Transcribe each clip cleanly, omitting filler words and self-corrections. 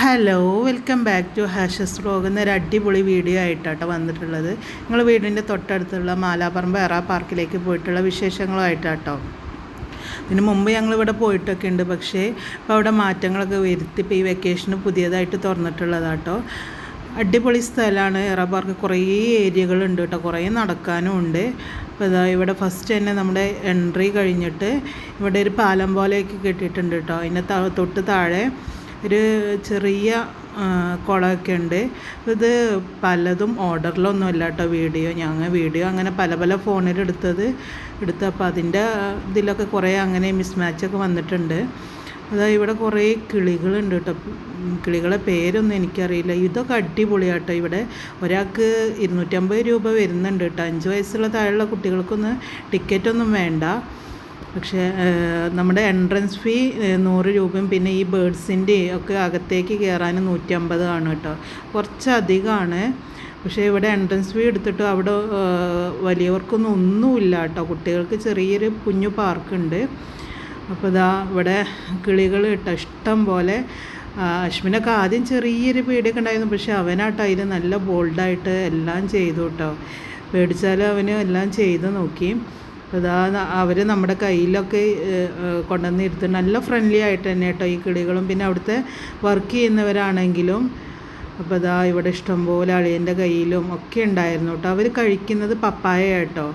Hello, welcome back to ഹാഷസ് vlog. എന്നൊരു അടിപൊളി വീഡിയോ ആയിട്ടാട്ടോ വന്നിട്ടുള്ളത്. നിങ്ങൾ വീടിൻ്റെ തൊട്ടടുത്തുള്ള മാലാപ്പറമ്പ് എറാ പാർക്കിലേക്ക് പോയിട്ടുള്ള വിശേഷങ്ങളുമായിട്ടാട്ടോ. ഇതിന് മുമ്പ് ഞങ്ങളിവിടെ പോയിട്ടൊക്കെ ഉണ്ട്, പക്ഷേ ഇപ്പോൾ അവിടെ മാറ്റങ്ങളൊക്കെ വരുത്തി ഇപ്പോൾ ഈ വെക്കേഷന് പുതിയതായിട്ട് തുറന്നിട്ടുള്ളതാട്ടോ. അടിപൊളി സ്ഥലമാണ് എറാ പാർക്ക്. കുറേ ഏരിയകളുണ്ട് കേട്ടോ, കുറേ നടക്കാനും ഉണ്ട്. അപ്പോൾ ഇതാ ഇവിടെ ഫസ്റ്റ് തന്നെ നമ്മുടെ എൻട്രി കഴിഞ്ഞിട്ട് ഇവിടെ ഒരു പാലം പോലെയൊക്കെ കെട്ടിയിട്ടുണ്ട് കേട്ടോ. അതിൻ്റെ തൊട്ട് താഴെ ഒരു ചെറിയ കുളമൊക്കെ ഉണ്ട്. ഇത് പലതും ഓർഡറിലൊന്നുമല്ല കേട്ടോ വീഡിയോ അങ്ങനെ പല എടുത്തപ്പോൾ അതിൻ്റെ ഇതിലൊക്കെ കുറേ അങ്ങനെ മിസ്മാച്ചൊക്കെ വന്നിട്ടുണ്ട്. അതായത് ഇവിടെ കുറേ കിളികളുണ്ട് കേട്ടോ. കിളികളെ പേരൊന്നും എനിക്കറിയില്ല. ഇതൊക്കെ അടിപൊളിയാട്ടോ. ഇവിടെ ഒരാൾക്ക് 250 രൂപ വരുന്നുണ്ട് കേട്ടോ. 5 വയസ്സുള്ള താഴെയുള്ള കുട്ടികൾക്കൊന്നും ടിക്കറ്റൊന്നും വേണ്ട. പക്ഷേ നമ്മുടെ എൻട്രൻസ് ഫീ 100 രൂപയും പിന്നെ ഈ ബേഡ്സിൻ്റെ ഒക്കെ അകത്തേക്ക് കയറാൻ 150 ആണ് കേട്ടോ. കുറച്ചധികമാണ്. പക്ഷേ ഇവിടെ എൻട്രൻസ് ഫീ എടുത്തിട്ട് അവിടെ വലിയവർക്കൊന്നും ഒന്നുമില്ല കേട്ടോ. കുട്ടികൾക്ക് ചെറിയൊരു കുഞ്ഞു പാർക്കുണ്ട്. അപ്പോൾ ഇതാ ഇവിടെ കിളികൾ കേട്ടോ ഇഷ്ടം പോലെ. അശ്വിനൊക്കെ ആദ്യം ചെറിയൊരു പേടിയൊക്കെ ഉണ്ടായിരുന്നു, പക്ഷേ അവനാട്ടോ അതിൽ നല്ല ബോൾഡായിട്ട് എല്ലാം ചെയ്തു കേട്ടോ. പേടിച്ചാലും അവന് എല്ലാം ചെയ്ത് നോക്കി. അതാ അവർ നമ്മുടെ കയ്യിലൊക്കെ കൊണ്ടുവന്ന് ഇരുത്തും. നല്ല ഫ്രണ്ട്ലി ആയിട്ട് തന്നെ കേട്ടോ ഈ കിളികളും. പിന്നെ അവിടുത്തെ വർക്ക് ചെയ്യുന്നവരാണെങ്കിലും. അപ്പോൾ ഇതാ ഇവിടെ ഇഷ്ടംപോലെ അളിയൻ്റെ കയ്യിലും ഒക്കെ ഉണ്ടായിരുന്നു കേട്ടോ. അവർ കഴിക്കുന്നത് പപ്പായ കേട്ടോ.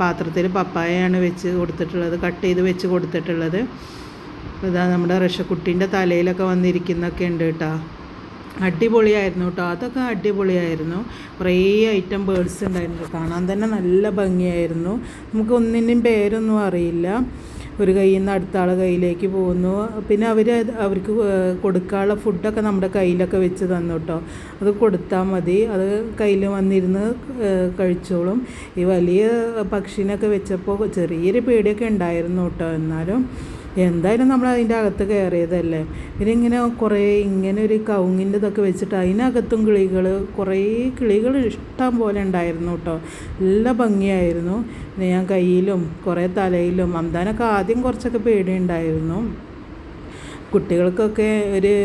പാത്രത്തിൽ പപ്പായയാണ് വെച്ച് കൊടുത്തിട്ടുള്ളത്, കട്ട് ചെയ്ത് വെച്ച് കൊടുത്തിട്ടുള്ളത്. ഇതാ നമ്മുടെ റഷക്കുട്ടീൻ്റെ തലയിലൊക്കെ വന്നിരിക്കുന്നൊക്കെ ഉണ്ട് കേട്ടോ. അടിപൊളിയായിരുന്നു കേട്ടോ. അതൊക്കെ അടിപൊളിയായിരുന്നു. കുറേ ഐറ്റം ബേഡ്സ് ഉണ്ടായിരുന്നു. കാണാൻ തന്നെ നല്ല ഭംഗിയായിരുന്നു. നമുക്ക് ഒന്നിൻ്റെയും പേരൊന്നും അറിയില്ല. ഒരു കയ്യിൽ നിന്ന് അടുത്ത ആളെ കയ്യിലേക്ക് പോകുന്നു. പിന്നെ അവർക്ക് കൊടുക്കാനുള്ള ഫുഡൊക്കെ നമ്മുടെ കയ്യിലൊക്കെ വെച്ച് തന്നു കേട്ടോ. അത് കൊടുത്താൽ മതി, അത് കയ്യിൽ വന്നിരുന്ന് കഴിച്ചോളും. ഈ വലിയ പക്ഷിനൊക്കെ വെച്ചപ്പോൾ ചെറിയൊരു പേടിയൊക്കെ ഉണ്ടായിരുന്നു കേട്ടോ. എന്നാലും എന്തായാലും നമ്മൾ അതിൻ്റെ അകത്ത് കയറിയതല്ലേ. പിന്നെ ഇങ്ങനെ ഒരു കവുങ്ങിൻ്റെ ഇതൊക്കെ വെച്ചിട്ട് അതിനകത്തും കുറേ കിളികൾ ഇഷ്ടം പോലെ ഉണ്ടായിരുന്നു കേട്ടോ. നല്ല ഭംഗിയായിരുന്നു. പിന്നെ ഞാൻ കയ്യിലും കുറേ തലയിലും. അംദാനൊക്കെ ആദ്യം കുറച്ചൊക്കെ പേടിയുണ്ടായിരുന്നു. കുട്ടികൾക്കൊക്കെ ഒരു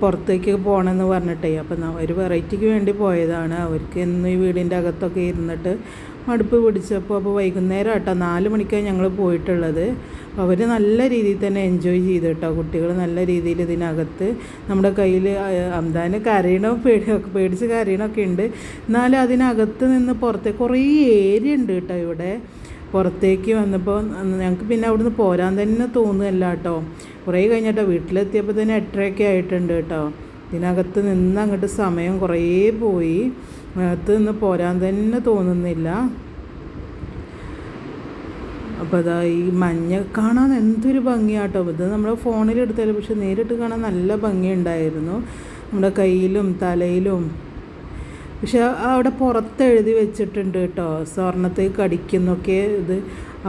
പുറത്തേക്ക് പോകണമെന്ന് പറഞ്ഞിട്ടേ. അപ്പം ഒരു വെറൈറ്റിക്ക് വേണ്ടി പോയതാണ്. അവർക്ക് എന്നും ഈ വീടിൻ്റെ അകത്തൊക്കെ ഇരുന്നിട്ട് മടുപ്പ് പിടിച്ചപ്പോൾ വൈകുന്നേരം കേട്ടോ 4 മണിക്കാണ് ഞങ്ങൾ പോയിട്ടുള്ളത്. അവർ നല്ല രീതിയിൽ തന്നെ എൻജോയ് ചെയ്തു കേട്ടോ. കുട്ടികൾ നല്ല രീതിയിൽ ഇതിനകത്ത് നമ്മുടെ കയ്യിൽ അംദാന് പേടിച്ച് കരയണമൊക്കെ ഉണ്ട്. എന്നാലും അതിനകത്ത് നിന്ന് പുറത്തേക്ക് കുറേ ഏരിയ ഉണ്ട് കേട്ടോ. ഇവിടെ പുറത്തേക്ക് വന്നപ്പോൾ ഞങ്ങൾക്ക് പിന്നെ അവിടുന്ന് പോരാൻ തന്നെ തോന്നുന്നില്ല കേട്ടോ. കുറേ കഴിഞ്ഞിട്ടോ വീട്ടിലെത്തിയപ്പോൾ തന്നെ 8:30 ആയിട്ടുണ്ട് കേട്ടോ. ഇതിനകത്ത് നിന്ന് അങ്ങോട്ട് സമയം കുറേ പോയി. അകത്ത് നിന്ന് പോരാൻ തന്നെ തോന്നുന്നില്ല. അപ്പോൾ അതാ ഈ മഞ്ഞ കാണാൻ എന്തൊരു ഭംഗിയാട്ടോ. ഇത് നമ്മൾ ഫോണിലെടുത്താലും പക്ഷെ നേരിട്ട് കാണാൻ നല്ല ഭംഗിയുണ്ടായിരുന്നു. നമ്മുടെ കയ്യിലും തലയിലും. പക്ഷെ അവിടെ പുറത്ത് എഴുതി വെച്ചിട്ടുണ്ട് കേട്ടോ, സ്വർണ്ണത്തിൽ കടിക്കുന്നൊക്കെ ഇത്.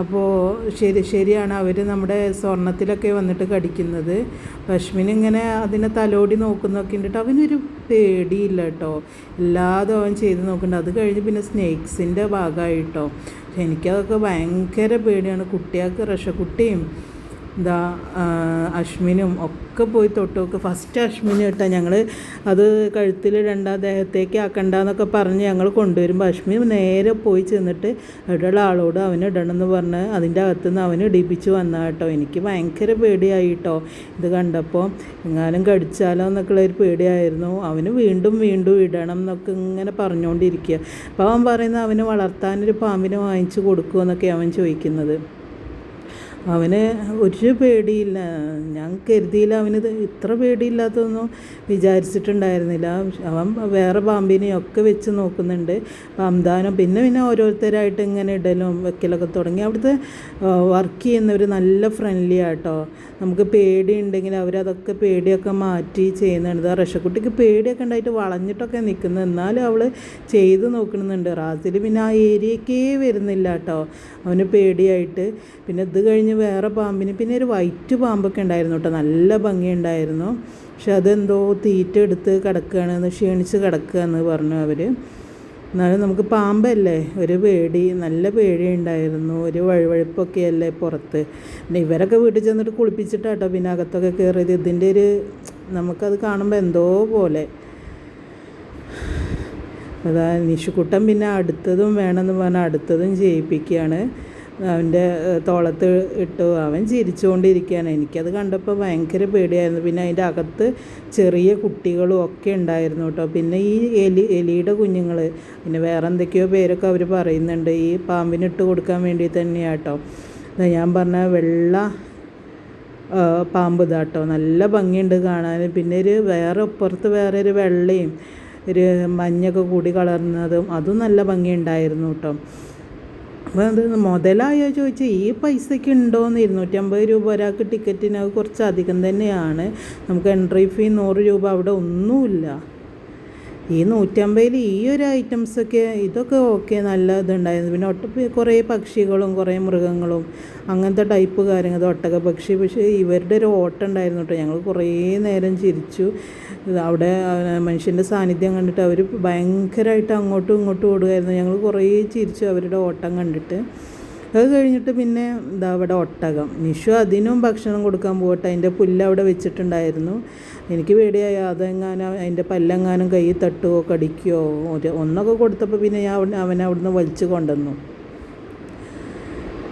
അപ്പോൾ ശരിയാണ്, അവർ നമ്മുടെ സ്വർണ്ണത്തിലൊക്കെ വന്നിട്ട് കടിക്കുന്നത്. പശ്മിനിങ്ങനെ അതിനെ തലോടി നോക്കുന്നൊക്കെ ഉണ്ട് കേട്ടോ. അവനൊരു പേടിയില്ല കേട്ടോ. എല്ലാതും അവൻ ചെയ്ത് നോക്കുന്നുണ്ട്. അത് കഴിഞ്ഞ് പിന്നെ സ്നേക്സിൻ്റെ ഭാഗമായിട്ടോ. എനിക്കതൊക്കെ ഭയങ്കര പേടിയാണ്. കുട്ടികൾക്ക് റഷക്കുട്ടിയും അശ്മിനും ഒക്കെ പോയി തൊട്ടൊക്കെ. ഫസ്റ്റ് അശ്മിന് കേട്ടോ ഞങ്ങൾ അത് കഴുത്തിൽ ദേഹത്തേക്ക് ആക്കണ്ടെന്നൊക്കെ പറഞ്ഞ് ഞങ്ങൾ കൊണ്ടുവരുമ്പോൾ അശ്മിൻ നേരെ പോയി ചെന്നിട്ട് ഇടയുള്ള ആളോട് അവന് ഇടണമെന്ന് പറഞ്ഞ് അതിൻ്റെ അകത്തുനിന്ന് അവന് ഇടിപ്പിച്ച് വന്ന കേട്ടോ. എനിക്ക് ഭയങ്കര പേടിയായി കേട്ടോ ഇത് കണ്ടപ്പോൾ. എങ്ങാനും കടിച്ചാലോ എന്നൊക്കെയുള്ളൊരു പേടിയായിരുന്നു. അവന് വീണ്ടും ഇടണം എന്നൊക്കെ ഇങ്ങനെ പറഞ്ഞുകൊണ്ടിരിക്കുക. അപ്പോൾ അവൻ പറയുന്നത് അവന് വളർത്താനൊരു പാമ്പിനെ വാങ്ങിച്ച് കൊടുക്കുമെന്നൊക്കെ അവൻ ചോദിക്കുന്നത്. അവന് ഒരു പേടിയില്ല. ഞാൻ കരുതിയില്ല അവന് ഇത്ര പേടിയില്ലാത്തതൊന്നും വിചാരിച്ചിട്ടുണ്ടായിരുന്നില്ല. അവൻ വേറെ പാമ്പിനെയൊക്കെ വെച്ച് നോക്കുന്നുണ്ട്. അംദാനം പിന്നെ ഓരോരുത്തരായിട്ട് ഇങ്ങനെ ഇടലും വെക്കലൊക്കെ തുടങ്ങി. അവിടുത്തെ വർക്ക് ചെയ്യുന്നവർ നല്ല ഫ്രണ്ട്ലി ആട്ടോ. നമുക്ക് പേടിയുണ്ടെങ്കിൽ അവരതൊക്കെ പേടിയൊക്കെ മാറ്റി ചെയ്യുന്നുണ്ട്. റഷക്കുട്ടിക്ക് പേടിയൊക്കെ ഉണ്ടായിട്ട് വളഞ്ഞിട്ടൊക്കെ നിൽക്കുന്നത്, എന്നാലും അവൾ ചെയ്ത് നോക്കുന്നുണ്ട്. റാസിൽ പിന്നെ ആ ഏരിയക്കേ വരുന്നില്ല കേട്ടോ, അവന് പേടിയായിട്ട്. പിന്നെ ഇത് കഴിഞ്ഞ് വേറെ പാമ്പിന് പിന്നെ ഒരു വൈറ്റ് പാമ്പൊക്കെ ഉണ്ടായിരുന്നു കേട്ടോ. നല്ല ഭംഗിയുണ്ടായിരുന്നു. പക്ഷെ അതെന്തോ തീറ്റ എടുത്ത് കിടക്കുകയാണ്, ക്ഷീണിച്ച് കിടക്കുകയെന്ന് പറഞ്ഞു അവർ. എന്നാലും നമുക്ക് പാമ്പല്ലേ ഒരു പേടി, നല്ല പേടിയുണ്ടായിരുന്നു. ഒരു വഴുവഴുപ്പൊക്കെ അല്ലേ പുറത്ത്. പിന്നെ ഇവരൊക്കെ വീട്ടിൽ ചെന്നിട്ട് കുളിപ്പിച്ചിട്ടാട്ടോ പിന്നെ അകത്തൊക്കെ കയറിയത്. ഇതിൻ്റെ ഒരു നമുക്കത് കാണുമ്പോൾ എന്തോ പോലെ. അതാ നിഷുക്കുട്ടൻ പിന്നെ അടുത്തതും വേണമെന്ന് പറഞ്ഞാൽ അടുത്തതും ചെയ്യിപ്പിക്കുകയാണ്. അവൻ്റെ തോളത്ത് ഇട്ടു. അവൻ ചിരിച്ചുകൊണ്ടിരിക്കുകയാണ്. എനിക്കത് കണ്ടപ്പോൾ ഭയങ്കര പേടിയായിരുന്നു. പിന്നെ അതിൻ്റെ അകത്ത് ചെറിയ കുട്ടികളും ഒക്കെ ഉണ്ടായിരുന്നു കേട്ടോ. പിന്നെ ഈ എലിയുടെ കുഞ്ഞുങ്ങൾ, പിന്നെ വേറെ എന്തൊക്കെയോ പേരൊക്കെ അവർ പറയുന്നുണ്ട്. ഈ പാമ്പിനിട്ട് കൊടുക്കാൻ വേണ്ടി തന്നെയാണ് കേട്ടോ. ഞാൻ പറഞ്ഞ വെള്ള പാമ്പ് ഇതാട്ടോ. നല്ല ഭംഗിയുണ്ട് കാണാൻ. പിന്നെ വേറെ അപ്പുറത്ത് വേറെ ഒരു വെള്ളയും ഒരു മഞ്ഞൊക്കെ കൂടി കളർന്നതും അതും നല്ല ഭംഗിയുണ്ടായിരുന്നു കേട്ടോ. അപ്പോൾ അത് മുതലായോ ചോദിച്ചാൽ ഈ പൈസയ്ക്ക് ഉണ്ടോയെന്ന് 250 രൂപ ഒരാൾക്ക് ടിക്കറ്റിന് അത് കുറച്ച് അധികം തന്നെയാണ്. നമുക്ക് എൻട്രി ഫീ 100 രൂപ അവിടെ ഒന്നുമില്ല. ഈ 150 ഈ ഒരു ഐറ്റംസൊക്കെ ഇതൊക്കെ ഓക്കെ, നല്ല ഇതുണ്ടായിരുന്നു. പിന്നെ കുറേ പക്ഷികളും കുറേ മൃഗങ്ങളും അങ്ങനത്തെ ടൈപ്പ് കാര്യങ്ങൾ, ഒട്ടക പക്ഷി. പക്ഷേ ഇവരുടെ ഒരു ഓട്ടം ഉണ്ടായിരുന്നു കേട്ടോ. ഞങ്ങൾ കുറേ നേരം ചിരിച്ചു. അവിടെ മനുഷ്യൻ്റെ സാന്നിധ്യം കണ്ടിട്ട് അവർ ഭയങ്കരമായിട്ട് അങ്ങോട്ടും ഇങ്ങോട്ടും ഓടുമായിരുന്നു. ഞങ്ങൾ കുറേ ചിരിച്ചു അവരുടെ ഓട്ടം കണ്ടിട്ട്. അത് കഴിഞ്ഞിട്ട് പിന്നെ അവിടെ ഒട്ടകം. നിഷു അതിനും ഭക്ഷണം കൊടുക്കാൻ പോകട്ടെ. അതിൻ്റെ പുല്ല് അവിടെ വെച്ചിട്ടുണ്ടായിരുന്നു. എനിക്ക് പേടിയായി അതെങ്ങാനും അതിൻ്റെ പല്ലെങ്ങാനും കൈ തട്ടുകയോ കടിക്കുകയോ ഒന്നൊക്കെ കൊടുത്തപ്പോൾ പിന്നെ അവനെ അവിടുന്ന് വലിച്ചു കൊണ്ടുവന്നു.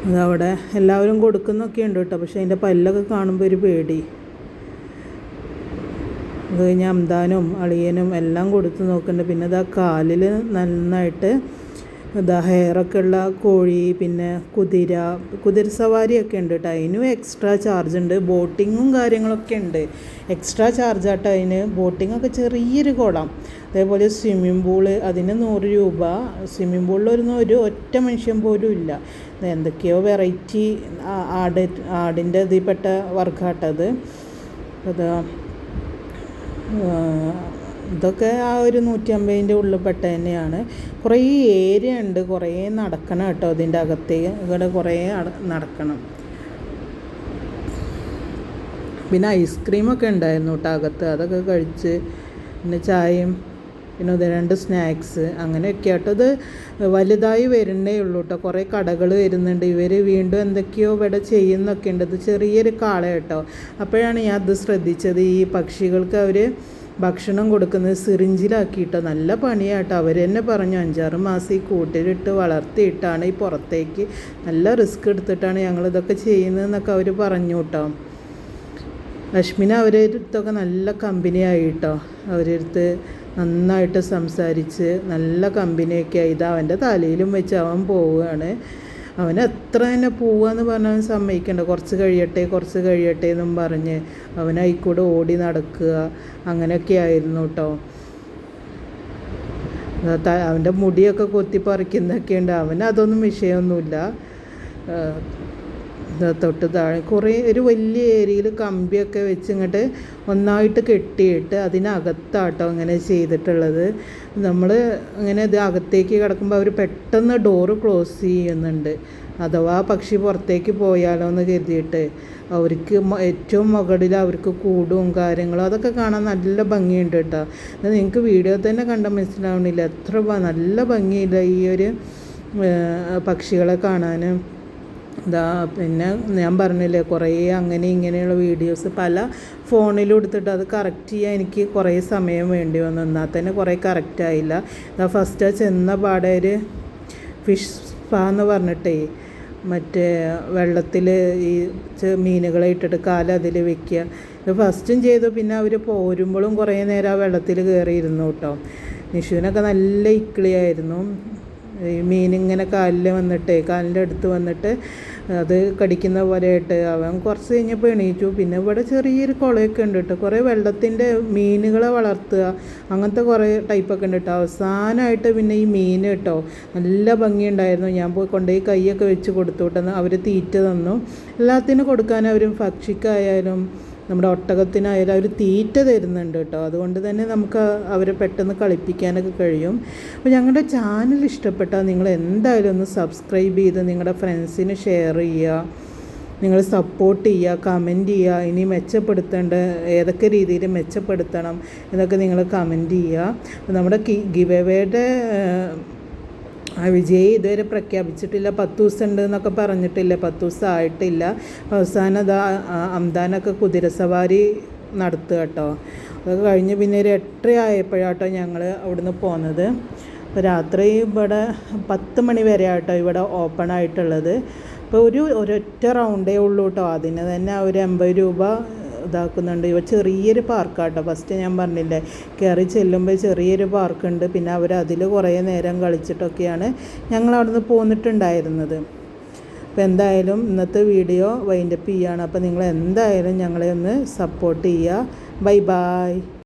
അതവിടെ എല്ലാവരും കൊടുക്കുന്നൊക്കെ ഉണ്ട് കേട്ടോ. പക്ഷേ അതിൻ്റെ പല്ലൊക്കെ കാണുമ്പോൾ ഒരു പേടി. അത് കഴിഞ്ഞ് അംദാനും അളിയനും എല്ലാം കൊടുത്ത് നോക്കുന്നുണ്ട്. പിന്നെ ഇതാ കാലിൽ നന്നായിട്ട് ഹെയറൊക്കെ ഉള്ള കോഴി, പിന്നെ കുതിര സവാരിയൊക്കെ ഉണ്ട് കേട്ടോ. അതിനും എക്സ്ട്രാ ചാർജ് ഉണ്ട്. ബോട്ടിങ്ങും കാര്യങ്ങളൊക്കെ ഉണ്ട്. എക്സ്ട്രാ ചാർജ് ആട്ടോ അതിന്. ബോട്ടിങ്ങൊക്കെ ചെറിയൊരു കുളം. അതേപോലെ സ്വിമ്മിംഗ് പൂള്, അതിന് 100 രൂപ. സ്വിമ്മിംഗ് പൂളിലൊന്നും ഒരു ഒറ്റ മനുഷ്യൻ പോലും ഇല്ല. എന്തൊക്കെയോ വെറൈറ്റി ആടിൻ്റെ ഇതിൽപ്പെട്ട വർക്കാട്ടത്. ഇതൊക്കെ ആ ഒരു 150 ഉള്ളിൽ പെട്ട തന്നെയാണ്. കുറേ ഏരിയ ഉണ്ട്, കുറേ നടക്കണം കേട്ടോ. ഇതിൻ്റെ അകത്തേക്ക് ഇവിടെ കുറേ നടക്കണം. പിന്നെ ഐസ്ക്രീമൊക്കെ ഉണ്ടായിരുന്നു കേട്ടോ അകത്ത്. അതൊക്കെ കഴിച്ച് പിന്നെ ചായയും പിന്നെ 2 സ്നാക്സ് അങ്ങനെയൊക്കെ ആട്ടോ. ഇത് വലുതായി വരുന്നേ ഉള്ളൂ കേട്ടോ. കുറേ കടകൾ വരുന്നുണ്ട്. ഇവർ വീണ്ടും എന്തൊക്കെയോ ഇവിടെ ചെയ്യുന്നൊക്കെ ഉണ്ട്. ഇത് ചെറിയൊരു കാള കേട്ടോ. അപ്പോഴാണ് ഞാൻ അത് ശ്രദ്ധിച്ചത്. ഈ പക്ഷികൾക്ക് അവർ ഭക്ഷണം കൊടുക്കുന്നത് സിറിഞ്ചിലാക്കിയിട്ടോ. നല്ല പണിയാട്ടോ. അവർ തന്നെ പറഞ്ഞു 5-6 മാസം ഈ കൂട്ടിലിട്ട് വളർത്തിയിട്ടാണ് ഈ പുറത്തേക്ക് നല്ല റിസ്ക് എടുത്തിട്ടാണ് ഞങ്ങളിതൊക്കെ ചെയ്യുന്നതെന്നൊക്കെ അവർ പറഞ്ഞു കേട്ടോ. ലക്ഷ്മിനെ അവരടുത്തൊക്കെ നല്ല കമ്പനിയായി കേട്ടോ. അവരടുത്ത് നന്നായിട്ട് സംസാരിച്ച് നല്ല കമ്പനിയൊക്കെ ആയി. ഇത് അവൻ്റെ തലയിലും വെച്ച് അവൻ പോവുകയാണ്. അവന് എത്ര തന്നെ പോവാന്ന് പറഞ്ഞാൽ അവൻ സമ്മതിക്കണ്ട. കുറച്ച് കഴിയട്ടെ എന്നും പറഞ്ഞ് അവനായിക്കൂടെ ഓടി നടക്കുക അങ്ങനെയൊക്കെ ആയിരുന്നു കേട്ടോ. അവൻ്റെ മുടിയൊക്കെ കൊത്തി പറിക്കുന്നൊക്കെ ഉണ്ട്. അവനതൊന്നും വിഷയമൊന്നുമില്ല. തൊട്ട് താഴെ കുറേ ഒരു വലിയ ഏരിയയിൽ കമ്പിയൊക്കെ വെച്ച് ഇങ്ങോട്ട് ഒന്നായിട്ട് കെട്ടിയിട്ട് അതിനകത്താട്ടോ അങ്ങനെ ചെയ്തിട്ടുള്ളത്. നമ്മൾ ഇങ്ങനെ ഇത് അകത്തേക്ക് കിടക്കുമ്പോൾ അവർ പെട്ടെന്ന് ഡോറ് ക്ലോസ് ചെയ്യുന്നുണ്ട്. അഥവാ പക്ഷി പുറത്തേക്ക് പോയാലോ എന്ന് കരുതിയിട്ട്. അവർക്ക് ഏറ്റവും മുകളിൽ അവർക്ക് കൂടും കാര്യങ്ങളും അതൊക്കെ കാണാൻ നല്ല ഭംഗിയുണ്ട് കേട്ടോ. നിങ്ങൾക്ക് വീഡിയോ തന്നെ കണ്ടാൽ മനസ്സിലാവണില്ല എത്ര നല്ല ഭംഗിയില്ല ഈ ഒരു പക്ഷികളെ കാണാൻ. പിന്നെ ഞാൻ പറഞ്ഞില്ലേ കുറേ അങ്ങനെ ഇങ്ങനെയുള്ള വീഡിയോസ് പല ഫോണിലും എടുത്തിട്ട് അത് കറക്റ്റ് ചെയ്യാൻ എനിക്ക് കുറേ സമയം വേണ്ടി വന്നു. എന്നാൽ തന്നെ കുറേ കറക്റ്റായില്ല. ഫസ്റ്റ് ചെന്ന പാടെ ഒരു ഫിഷ് സ്പാ എന്ന് പറഞ്ഞിട്ടേ മറ്റേ വെള്ളത്തിൽ ഈ മീനുകളെ ഇട്ടിട്ട് അതിൽ വെക്കുക. ഇത് ഫസ്റ്റും ചെയ്തു. പിന്നെ അവർ പോരുമ്പോഴും കുറേ നേരം ആ വെള്ളത്തിൽ കയറിയിരുന്നു കേട്ടോ. നിഷുവിനൊക്കെ നല്ല ഇക്കിളിയായിരുന്നു. ഈ മീനിങ്ങനെ കാലിൻ്റെ അടുത്ത് വന്നിട്ട് അത് കടിക്കുന്ന പോലെയായിട്ട് അവൻ കുറച്ച് കഴിഞ്ഞപ്പോൾ എണീറ്റു. പിന്നെ ഇവിടെ ചെറിയൊരു കുളമൊക്കെ ഉണ്ട് കേട്ടോ. കുറേ വെള്ളത്തിൻ്റെ മീനുകളെ വളർത്തുക അങ്ങനത്തെ കുറേ ടൈപ്പൊക്കെ ഉണ്ട് കേട്ടോ. അവസാനമായിട്ട് പിന്നെ ഈ മീൻ കേട്ടോ നല്ല ഭംഗിയുണ്ടായിരുന്നു. ഞാൻ കൊണ്ടുപോയി കൈയൊക്കെ വെച്ച് കൊടുത്തു വിട്ടെന്ന് അവർ തീറ്റ തന്നു. എല്ലാത്തിനും കൊടുക്കാൻ അവരും പക്ഷിക്കായാലും നമ്മുടെ ഒട്ടകത്തിനായാലും അവർ തീറ്റ തരുന്നുണ്ട് കേട്ടോ. അതുകൊണ്ട് തന്നെ നമുക്ക് അവരെ പെട്ടെന്ന് കളിപ്പിക്കാനൊക്കെ കഴിയും. അപ്പോൾ ഞങ്ങളുടെ ചാനൽ ഇഷ്ടപ്പെട്ടാൽ നിങ്ങൾ എന്തായാലും ഒന്ന് സബ്സ്ക്രൈബ് ചെയ്ത് നിങ്ങളുടെ ഫ്രണ്ട്സിന് ഷെയർ ചെയ്യുക. നിങ്ങൾ സപ്പോർട്ട് ചെയ്യുക, കമൻറ്റ് ചെയ്യുക. ഇനി മെച്ചപ്പെടുത്തേണ്ട ഏതൊക്കെ രീതിയിൽ മെച്ചപ്പെടുത്തണം എന്നൊക്കെ നിങ്ങൾ കമൻറ്റ് ചെയ്യുക. നമ്മുടെ ഗിവ് അവേയുടെ വിജയി ഇതുവരെ പ്രഖ്യാപിച്ചിട്ടില്ല. 10 ദിവസം ഉണ്ട് എന്നൊക്കെ പറഞ്ഞിട്ടില്ല. 10 ദിവസം ആയിട്ടില്ല. അവസാനം അംദാനൊക്കെ കുതിരസവാരി നടത്തുക കേട്ടോ. അത് കഴിഞ്ഞ് പിന്നെ ഒരു 8:30 ആയപ്പോഴാട്ടോ ഞങ്ങൾ അവിടുന്ന് പോകുന്നത്. അപ്പോൾ രാത്രി ഇവിടെ 10 മണി വരെ ആട്ടോ ഇവിടെ ഓപ്പൺ ആയിട്ടുള്ളത്. ഇപ്പോൾ ഒരൊറ്റ റൗണ്ടേ ഉള്ളൂ കേട്ടോ. അതിന് തന്നെ ഒരു 80 രൂപ ഇതാക്കുന്നുണ്ട്. ഇവ ചെറിയൊരു പാർക്കാട്ടോ. ഫസ്റ്റ് ഞാൻ പറഞ്ഞില്ലേ, കയറി ചെല്ലുമ്പോൾ ചെറിയൊരു പാർക്കുണ്ട്. പിന്നെ അവർ അതിൽ കുറേ നേരം കളിച്ചിട്ടൊക്കെയാണ് ഞങ്ങൾ അവിടുന്ന് പോന്നിട്ടുണ്ടായിരുന്നത്. അപ്പോൾ എന്തായാലും ഇന്നത്തെ വീഡിയോ വൈൻഡപ്പ് ചെയ്യുകയാണ്. അപ്പോൾ നിങ്ങൾ എന്തായാലും ഞങ്ങളെ ഒന്ന് സപ്പോർട്ട് ചെയ്യുക. Bye bye.